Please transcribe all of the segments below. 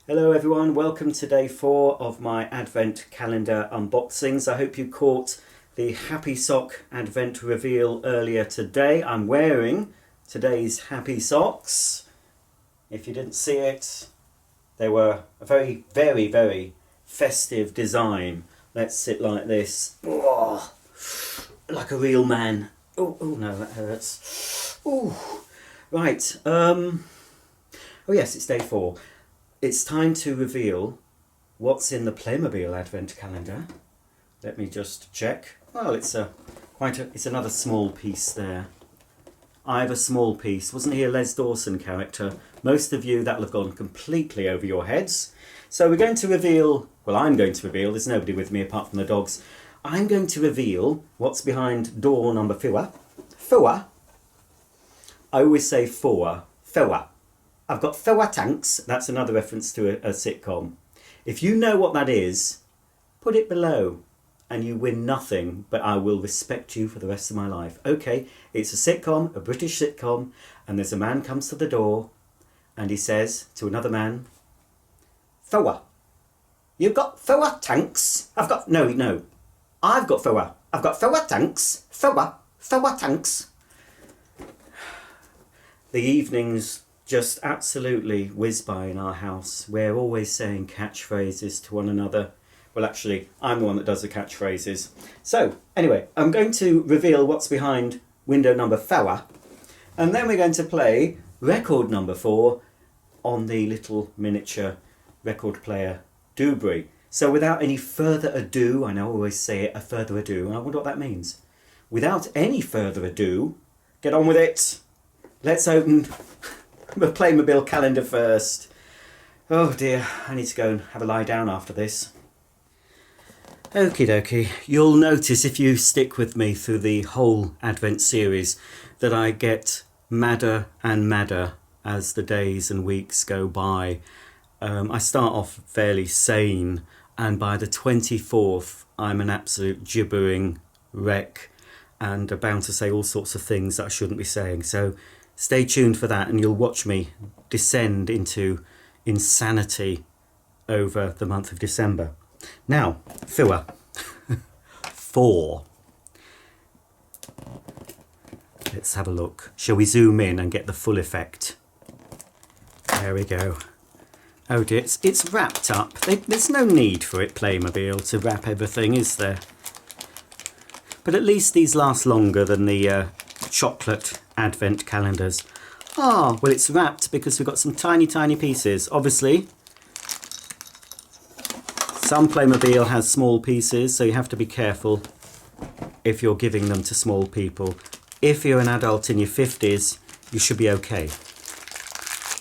Hello everyone, welcome to day 4 of my Advent calendar unboxings. I hope you caught the Happy Sock Advent reveal earlier today. I'm wearing today's Happy Socks. If you didn't see it, they were a very festive design. Let's sit like this. Oh, like a real man. Oh no, that hurts. Oh, right. Oh yes, it's day 4. It's time to reveal what's in the Playmobil Advent calendar. Let me just check. Well, it's another small piece there. I have a small piece. Wasn't he a Les Dawson character? Most of you, that'll have gone completely over your heads. So we're going to reveal, well, I'm going to reveal, there's nobody with me apart from the dogs. I'm going to reveal what's behind door number 4. 4. I always say 4. 4. I've got 4 tanks. That's another reference to a sitcom. If you know what that is, put it below and you win nothing, but I will respect you for the rest of my life. Okay, it's a sitcom, a British sitcom, and there's a man comes to the door and he says to another man, 4. You've got 4 tanks? I've got 4. I've got 4 tanks. 4 tanks. The evenings just absolutely whiz by in our house. We're always saying catchphrases to one another. Well, actually, I'm the one that does the catchphrases. So, anyway, I'm going to reveal what's behind window number 4, and then we're going to play record number 4 on the little miniature record player Dewberry. So without any further ado, I know I always say it, a further ado, and I wonder what that means. Without any further ado, get on with it. Let's open the Playmobil calendar first. Oh dear, I need to go and have a lie down after this. Okie dokie, you'll notice if you stick with me through the whole Advent series that I get madder and madder as the days and weeks go by. I start off fairly sane, and by the 24th I'm an absolute gibbering wreck and bound to say all sorts of things that I shouldn't be saying. So stay tuned for that and you'll watch me descend into insanity over the month of December. Now, 4. 4. Let's have a look. Shall we zoom in and get the full effect? There we go. Oh dear, it's wrapped up. There's no need for it, Playmobil, to wrap everything, is there? But at least these last longer than the chocolate Advent calendars. Ah, well, it's wrapped because we've got some tiny pieces. Obviously, some Playmobil has small pieces, so you have to be careful if you're giving them to small people. If you're an adult in your 50s, you should be okay.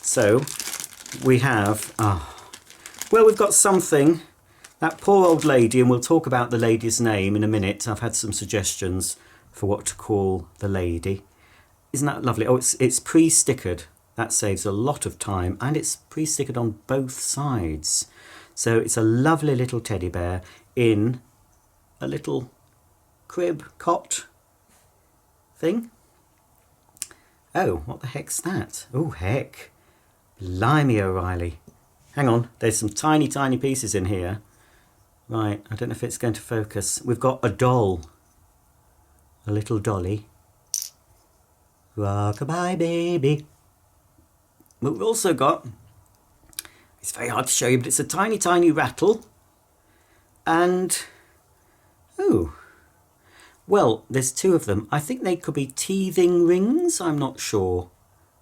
So we have, well, we've got something. That poor old lady, and we'll talk about the lady's name in a minute. I've had some suggestions for what to call the lady. Isn't that lovely? Oh, it's pre-stickered. That saves a lot of time, and it's pre-stickered on both sides. So it's a lovely little teddy bear in a little crib cot thing. Oh, what the heck's that? Oh, heck. Blimey O'Reilly. Hang on, there's some tiny pieces in here. Right, I don't know if it's going to focus. We've got a doll. A little dolly. Rock-a-bye, baby. But we've also got, it's very hard to show you, but it's a tiny rattle. And, oh, well, there's 2 of them. I think they could be teething rings. I'm not sure.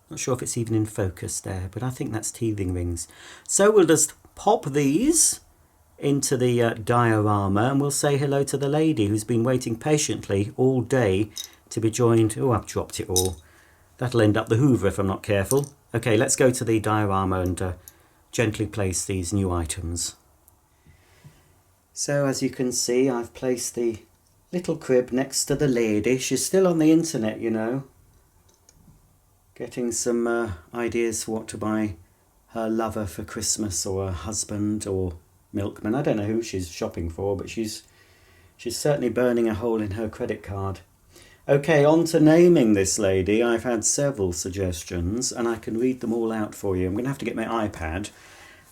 Not sure if it's even in focus there, but I think that's teething rings. So we'll just pop these into the diorama and we'll say hello to the lady who's been waiting patiently all day to be joined. Oh, I've dropped it all. That'll end up the Hoover if I'm not careful. Okay, let's go to the diorama and gently place these new items. So as you can see, I've placed the little crib next to the lady. She's still on the internet, you know, getting some ideas for what to buy her lover for Christmas, or her husband, or milkman. I don't know who she's shopping for, but she's certainly burning a hole in her credit card. Okay, on to naming this lady. I've had several suggestions and I can read them all out for you. I'm going to have to get my iPad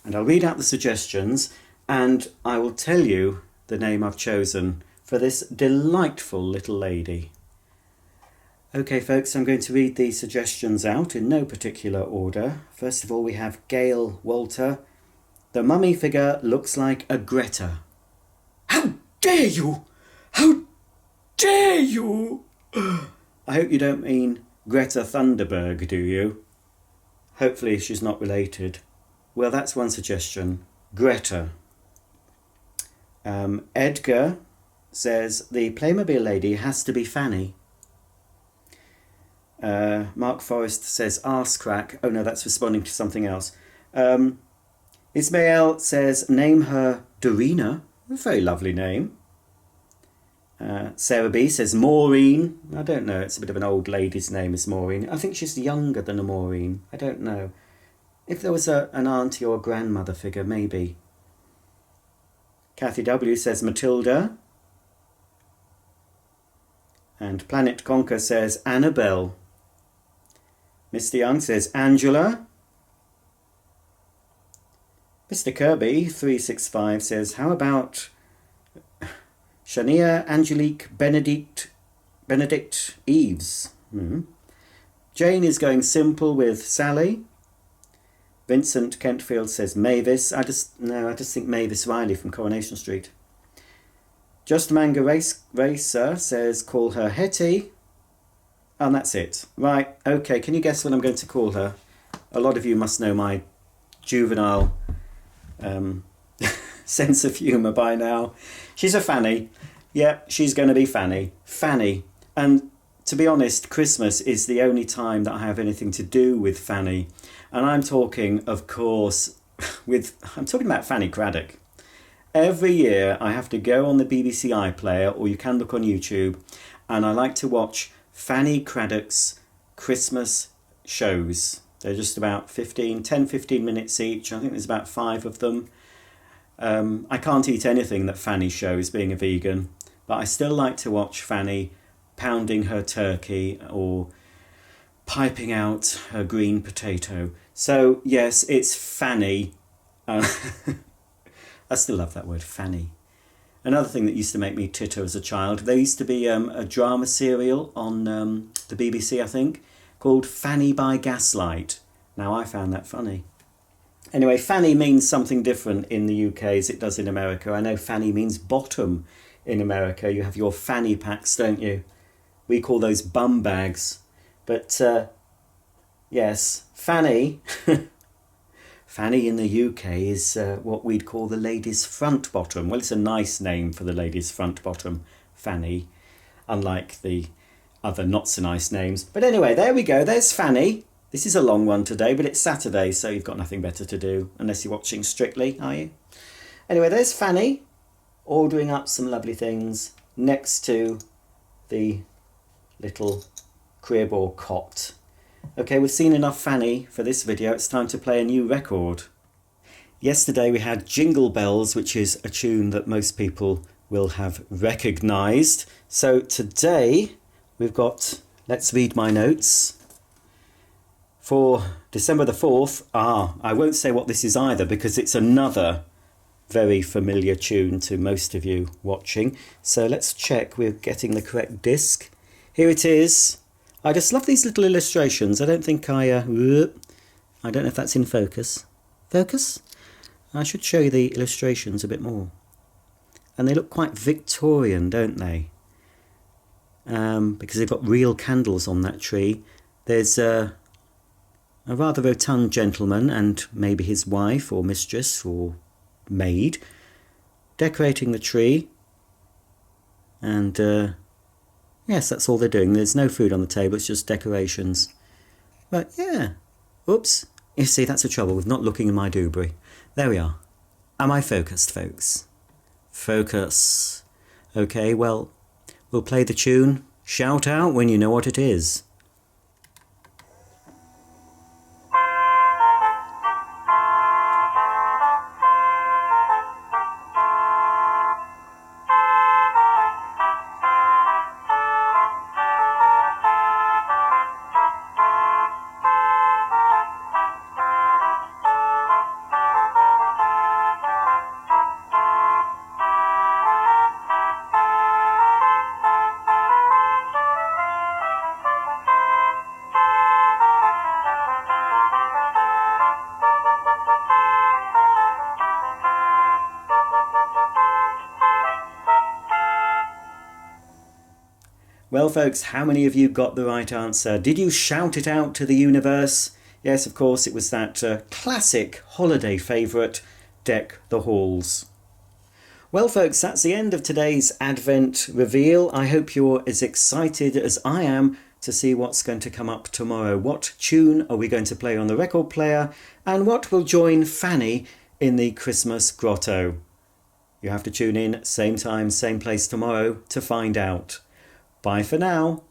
And I'll read out the suggestions and I will tell you the name I've chosen for this delightful little lady. Okay folks, I'm going to read the suggestions out in no particular order. First of all, we have Gail Walter. The mummy figure looks like a Greta. How dare you! How dare you! I hope you don't mean Greta Thunberg, do you? Hopefully she's not related. Well, that's one suggestion. Greta. Edgar says the Playmobil lady has to be Fanny. Mark Forrest says arse crack. Oh no, that's responding to something else. Ismail says name her Dorina. A very lovely name. Sarah B says Maureen. I don't know, it's a bit of an old lady's name, is Maureen. I think she's younger than a Maureen. I don't know. If there was an auntie or a grandmother figure, maybe. Kathy W says Matilda. And Planet Conquer says Annabelle. Mr. Young says Angela. Mr. Kirby 365 says, how about Shania Angelique Benedict Eves? Jane is going simple with Sally. Vincent Kentfield says Mavis. I just think Mavis Riley from Coronation Street. Just Manga Racer says call her Hetty. And that's it. Right, okay, can you guess what I'm going to call her? A lot of you must know my juvenile sense of humour by now. She's a Fanny. Yeah, she's going to be Fanny. Fanny. And to be honest, Christmas is the only time that I have anything to do with Fanny. And I'm talking, of course, I'm talking about Fanny Craddock. Every year I have to go on the BBC iPlayer, or you can look on YouTube, and I like to watch Fanny Craddock's Christmas shows. They're just about 10-15 minutes each. I think there's about 5 of them. I can't eat anything that Fanny shows, being a vegan, but I still like to watch Fanny pounding her turkey or piping out her green potato. So yes, it's Fanny. I still love that word, Fanny. Another thing that used to make me titter as a child, there used to be a drama serial on the BBC, I think, called Fanny by Gaslight. Now, I found that funny. Anyway, Fanny means something different in the UK as it does in America. I know Fanny means bottom in America. You have your fanny packs, don't you? We call those bum bags. But, yes, Fanny... Fanny in the UK is what we'd call the ladies' front bottom. Well, it's a nice name for the ladies' front bottom, Fanny, unlike the other not so nice names. But anyway, there we go. There's Fanny. This is a long one today, but it's Saturday, so you've got nothing better to do, unless you're watching Strictly, are you? Anyway, there's Fanny, ordering up some lovely things next to the little crib or cot. Okay, we've seen enough Fanny for this video. It's time to play a new record. Yesterday we had Jingle Bells, which is a tune that most people will have recognised. So today we've got Let's Read My Notes. For December the 4th, I won't say what this is either because it's another very familiar tune to most of you watching. So let's check we're getting the correct disc. Here it is. I just love these little illustrations. I don't think I don't know if that's in focus. Focus? I should show you the illustrations a bit more. And they look quite Victorian, don't they? Because they've got real candles on that tree. There's a rather rotund gentleman and maybe his wife or mistress or maid decorating the tree. And yes, that's all they're doing. There's no food on the table, it's just decorations. But yeah, oops. You see, that's the trouble with not looking in my doobry. There we are. Am I focused, folks? Focus. Okay, well, we'll play the tune. Shout out when you know what it is. Well, folks, how many of you got the right answer? Did you shout it out to the universe? Yes, of course, it was that classic holiday favourite, Deck the Halls. Well, folks, that's the end of today's Advent reveal. I hope you're as excited as I am to see what's going to come up tomorrow. What tune are we going to play on the record player? And what will join Fanny in the Christmas grotto? You have to tune in, same time, same place tomorrow to find out. Bye for now.